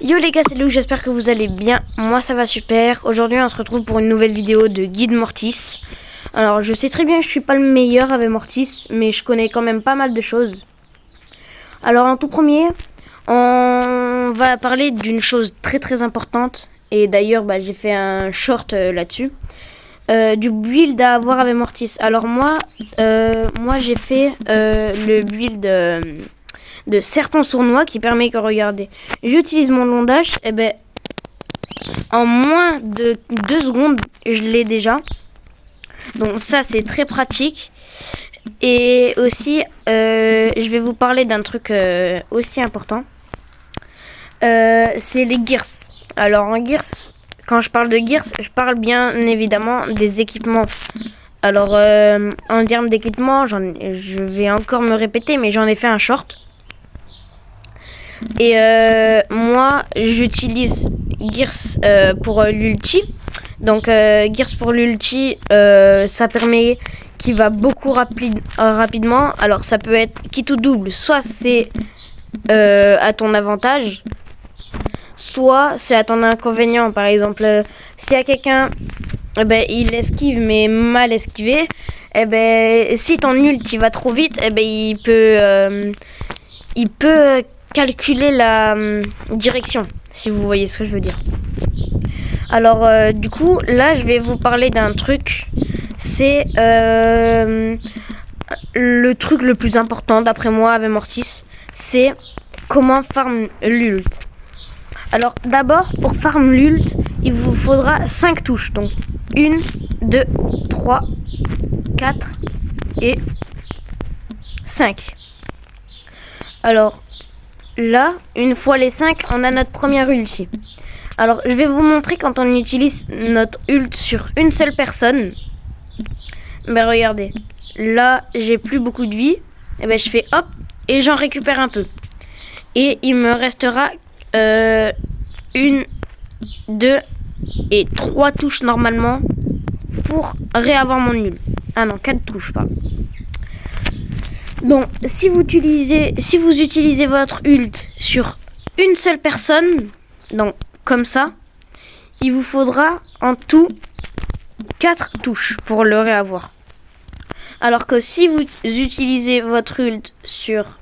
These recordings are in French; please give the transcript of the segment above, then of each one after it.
Yo les gars, c'est Lou, j'espère que vous allez bien. Moi ça va super. Aujourd'hui on se retrouve pour une nouvelle vidéo de Guide Mortis. Alors je sais très bien que je suis pas le meilleur avec Mortis, mais je connais quand même pas mal de choses. Alors en tout premier, on va parler d'une chose très importante. Et d'ailleurs j'ai fait un short là-dessus. Du build à avoir avec Mortis. Alors moi j'ai fait le build de serpent sournois qui permet que, regardez, j'utilise mon long dash, et en moins de 2 secondes je l'ai déjà. Donc ça c'est très pratique. Et aussi je vais vous parler d'un truc aussi important, c'est les gears. Alors en gears, quand je parle de gears, je parle bien évidemment des équipements. Alors en termes d'équipement, je vais encore me répéter, mais j'en ai fait un short. Et moi j'utilise gears pour l'ulti. Donc gears pour l'ulti, ça permet qu'il va beaucoup rapidement. Alors ça peut être quitte ou double, soit c'est à ton avantage, soit c'est à ton inconvénient. Par exemple, s'il y a quelqu'un, il esquive mais mal esquivé, si ton ulti va trop vite, il peut calculer la direction, si vous voyez ce que je veux dire. Alors du coup là je vais vous parler d'un truc, c'est le truc le plus important d'après moi avec Mortis, c'est comment farm l'ult. Alors d'abord, pour farm l'ult, il vous faudra 5 touches, donc 1, 2, 3, 4 et 5. Alors là, une fois les 5, on a notre première ulti. Alors je vais vous montrer quand on utilise notre ult sur une seule personne. Regardez, là j'ai plus beaucoup de vie, je fais hop et j'en récupère un peu. Et il me restera 1, 2 et 3 touches normalement pour réavoir mon ult. Ah non, 4 touches pas. Donc si vous utilisez votre ult sur une seule personne, donc comme ça, il vous faudra en tout 4 touches pour le réavoir. Alors que si vous utilisez votre ult sur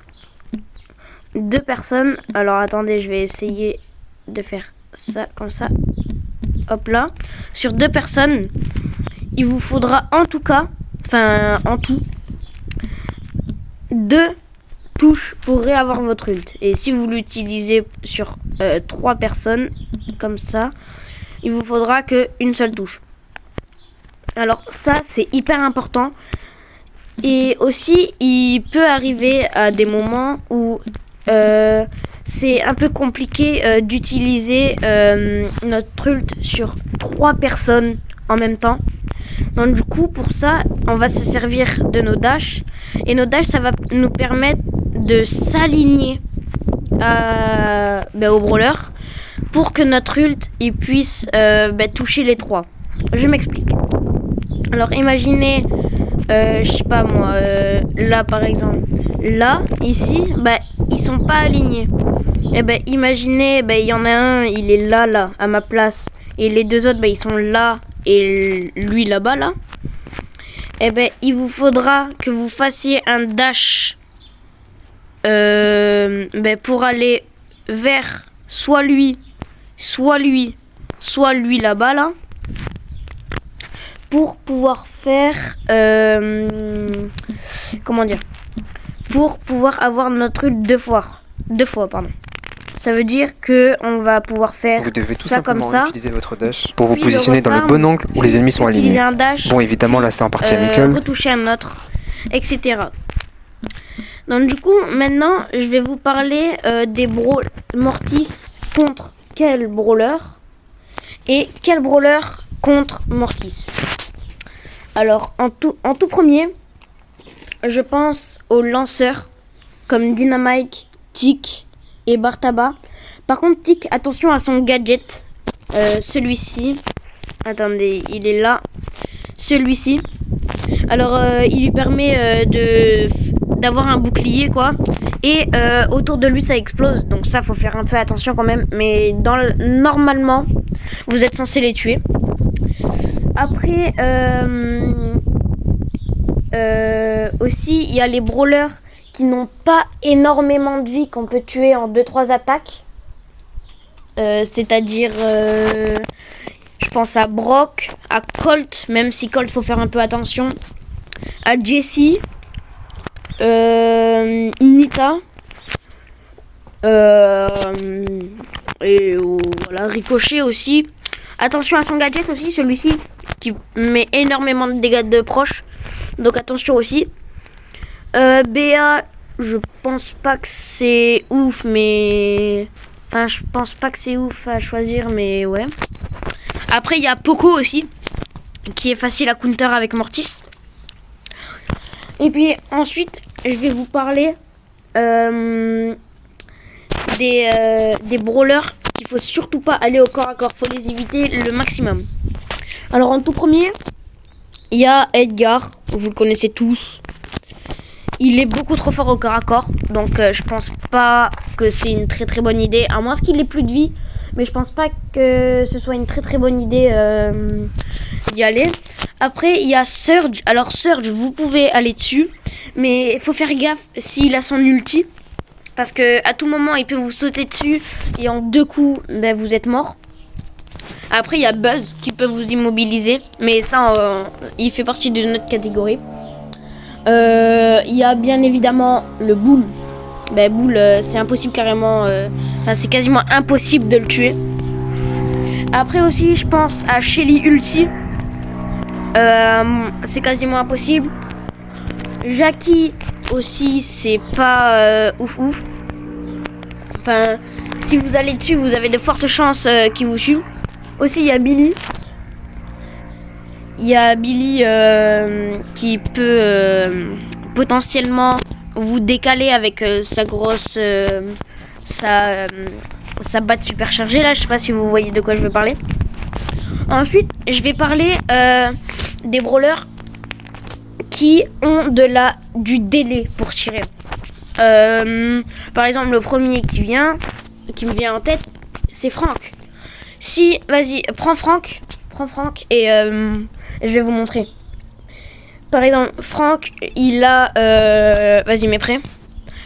2 personnes, alors attendez, je vais essayer de faire ça comme ça. Hop là, sur 2 personnes, il vous faudra en tout 2 touches pour réavoir votre ult. Et si vous l'utilisez sur 3 personnes, comme ça, il vous faudra qu'une seule touche. Alors ça c'est hyper important. Et aussi il peut arriver à des moments où c'est un peu compliqué d'utiliser notre ult sur 3 personnes en même temps. Donc du coup pour ça on va se servir de nos dashs. Et nos dashs, ça va nous permettre de s'aligner au brawler pour que notre ult il puisse toucher les 3. Je m'explique. Alors imaginez, je sais pas moi, là par exemple, là, ici, ils sont pas alignés. Imaginez, il y en a un, il est là, à ma place. Et les deux autres, ils sont là et lui là-bas, là. Il vous faudra que vous fassiez un dash pour aller vers soit lui là-bas, là. Pour pouvoir faire pour pouvoir avoir notre ult deux fois, pardon. Ça veut dire que on va pouvoir faire vous devez tout ça simplement comme ça, utiliser votre dash pour vous positionner dans le bon angle où les ennemis sont alignés. Bon, évidemment là c'est en partie amicale, retoucher un autre, etc. Donc du coup maintenant je vais vous parler des Mortis contre quel brawler et quel brawler contre Mortis. Alors en tout premier, je pense aux lanceurs comme Dynamite, Tick et Bartaba. Par contre Tick, attention à son gadget, celui-ci. Attendez, il est là. Celui-ci. Alors il lui permet d'avoir un bouclier quoi. Et autour de lui ça explose, donc ça faut faire un peu attention quand même. Mais normalement vous êtes censé les tuer. Après aussi il y a les brawlers qui n'ont pas énormément de vie, qu'on peut tuer en 2-3 attaques. C'est-à-dire je pense à Brock, à Colt, même si Colt faut faire un peu attention, à Jessie, Nita, et voilà, Ricochet aussi. Attention à son gadget aussi, celui-ci qui met énormément de dégâts de proche, donc attention aussi. BA, je pense pas que c'est ouf, mais enfin je pense pas que c'est ouf à choisir, mais ouais. Après il y a Poco aussi, qui est facile à counter avec Mortis. Et puis ensuite je vais vous parler des brawlers qu'il faut surtout pas aller au corps à corps, faut les éviter le maximum. Alors en tout premier, il y a Edgar, vous le connaissez tous. Il est beaucoup trop fort au corps à corps, donc je pense pas que c'est une très très bonne idée, à moins qu'il ait plus de vie, mais je pense pas que ce soit une très très bonne idée d'y aller. Après il y a Surge. Alors Surge, vous pouvez aller dessus, mais il faut faire gaffe s'il a son ulti, parce que à tout moment il peut vous sauter dessus et en 2 coups ben, vous êtes mort. Après il y a Buzz qui peut vous immobiliser, mais ça il fait partie de notre catégorie. Il y a bien évidemment le Bull. Ben Bull c'est impossible carrément, c'est quasiment impossible de le tuer. Après aussi je pense à Shelly ulti, c'est quasiment impossible. Jackie aussi c'est pas ouf. Enfin si vous allez dessus vous avez de fortes chances qu'il vous tue. Aussi il y a Billy. Il y a Billy qui peut potentiellement vous décaler avec sa grosse sa batte super chargée là. Je sais pas si vous voyez de quoi je veux parler. Ensuite je vais parler des brawlers qui ont du délai pour tirer. Par exemple le premier qui me vient en tête, c'est Franck. Si vas-y prends Franck et je vais vous montrer. Par exemple, Franck, il a... vas-y, mets prêt.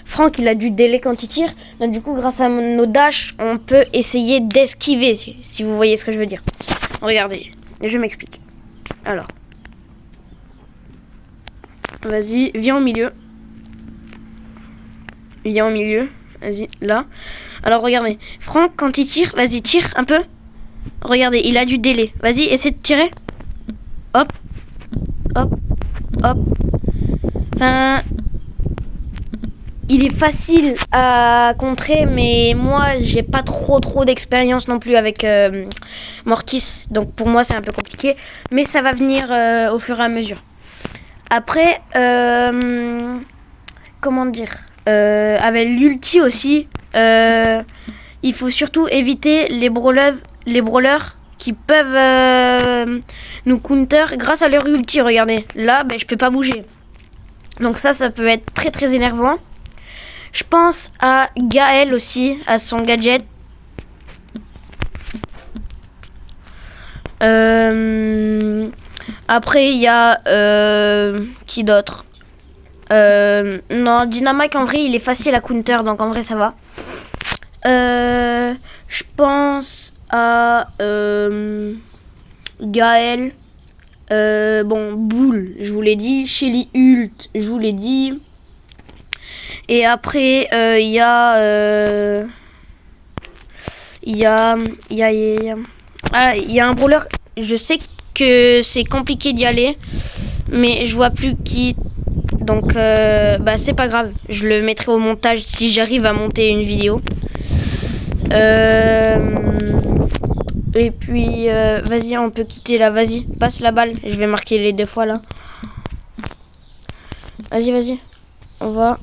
Franck, il a du délai quand il tire. Donc du coup, grâce à nos dash, on peut essayer d'esquiver, si vous voyez ce que je veux dire. Regardez, je m'explique. Alors. Vas-y, viens au milieu. Vas-y, là. Alors, regardez. Franck, quand il tire, vas-y, tire un peu. Regardez, il a du délai. Vas-y, essaie de tirer. Hop. Enfin, il est facile à contrer, mais moi, j'ai pas trop d'expérience non plus avec Mortis. Donc pour moi, c'est un peu compliqué. Mais ça va venir au fur et à mesure. Après, comment dire, avec l'ulti aussi, il faut surtout éviter les brawlers qui peuvent nous counter grâce à leur ulti. Regardez, là je peux pas bouger, donc ça peut être très énervant. Je pense à Gaël aussi, à son gadget. Après il y a qui d'autre? Non, Dynamite en vrai il est facile à counter, donc en vrai ça va. Je pense à Gaël, Bull, je vous l'ai dit, Shelly ult, je vous l'ai dit. Et après il y a un brawler, je sais que c'est compliqué d'y aller, mais je vois plus qui. Donc c'est pas grave, je le mettrai au montage si j'arrive à monter une vidéo. Et puis vas-y, on peut quitter là, vas-y, passe la balle, je vais marquer les 2 fois là. Vas-y, on va.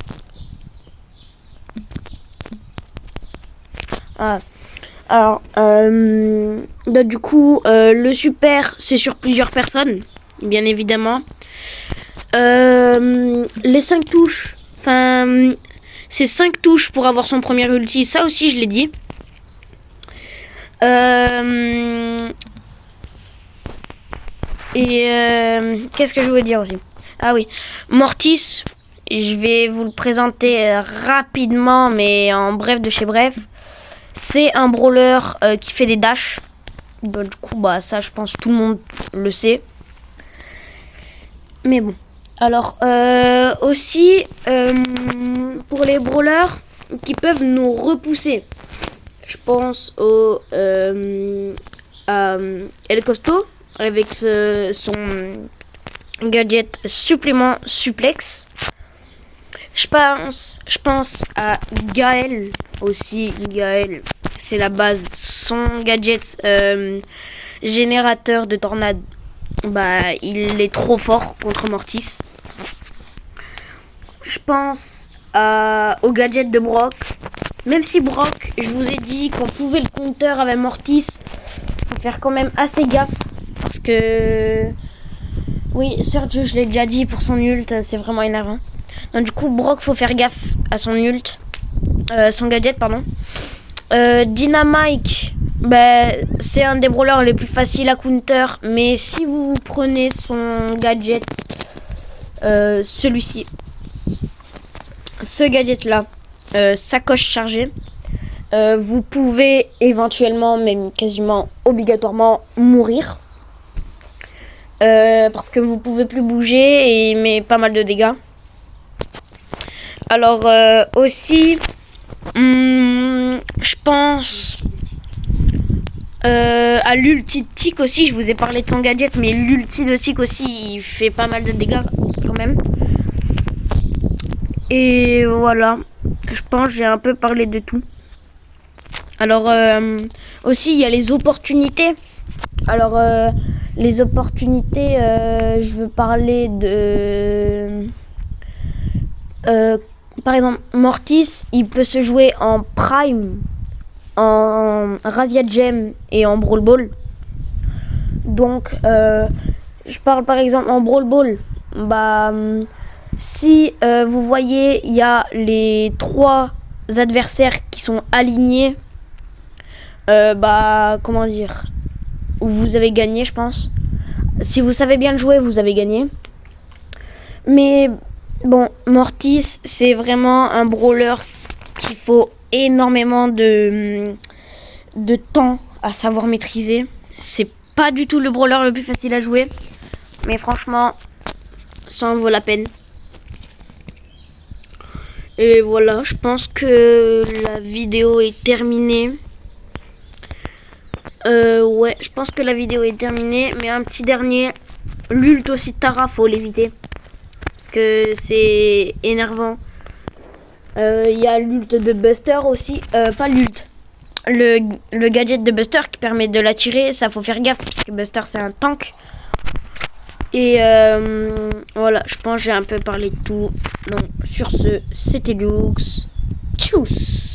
Alors donc, du coup le super c'est sur plusieurs personnes, bien évidemment. Les 5 touches, enfin c'est 5 touches pour avoir son premier ulti. Ça aussi, je l'ai dit. Qu'est-ce que je veux dire aussi? Ah oui, Mortis, je vais vous le présenter rapidement, mais en bref de chez bref. C'est un brawler qui fait des dashs. Donc, du coup, bah ça, je pense tout le monde le sait. Mais bon. Alors, aussi, pour les brawlers qui peuvent nous repousser, je pense au El Costo avec son gadget supplément suplex. Je pense à Gaël aussi. Gaël, c'est la base. Son gadget générateur de tornade, bah il est trop fort contre Mortis. Je pense au gadget de Brock. Même si Brock, je vous ai dit qu'on pouvait le counter avec Mortis, faut faire quand même assez gaffe. Parce que... Oui, Sergio, je l'ai déjà dit, pour son ult, c'est vraiment énervant. Donc du coup, Brock, faut faire gaffe à son ult. Son gadget, pardon. Dynamite, bah, c'est un des brawlers les plus faciles à counter. Mais si vous prenez son gadget, celui-ci, ce gadget-là, sacoche chargée, vous pouvez éventuellement, même quasiment obligatoirement, mourir. Parce que vous pouvez plus bouger et il met pas mal de dégâts. Alors aussi, je pense à l'ulti de Tic aussi. Je vous ai parlé de son gadget, mais l'ulti de Tic aussi, il fait pas mal de dégâts quand même. Et voilà, je pense que j'ai un peu parlé de tout. Alors aussi, il y a les opportunités. Alors les opportunités, je veux parler de... par exemple, Mortis, il peut se jouer en Prime, en Razia Gem et en Brawl Ball. Donc, je parle par exemple en Brawl Ball. Bah, si vous voyez, il y a les 3 adversaires qui sont alignés. Bah, comment dire, vous avez gagné, je pense. Si vous savez bien le jouer, vous avez gagné. Mais bon, Mortis, c'est vraiment un brawler qu'il faut énormément de temps à savoir maîtriser. C'est pas du tout le brawler le plus facile à jouer. Mais franchement, ça en vaut la peine. Et voilà, je pense que la vidéo est terminée. Ouais, je pense que la vidéo est terminée. Mais un petit dernier, l'ult aussi de Tara, faut l'éviter. Parce que c'est énervant. Il y a l'ult de Buster aussi. Pas l'ult. Le gadget de Buster qui permet de la tirer. Ça, faut faire gaffe. Parce que Buster, c'est un tank. Et voilà, je pense que j'ai un peu parlé de tout. Donc, sur ce, c'était Lux. Tchuss!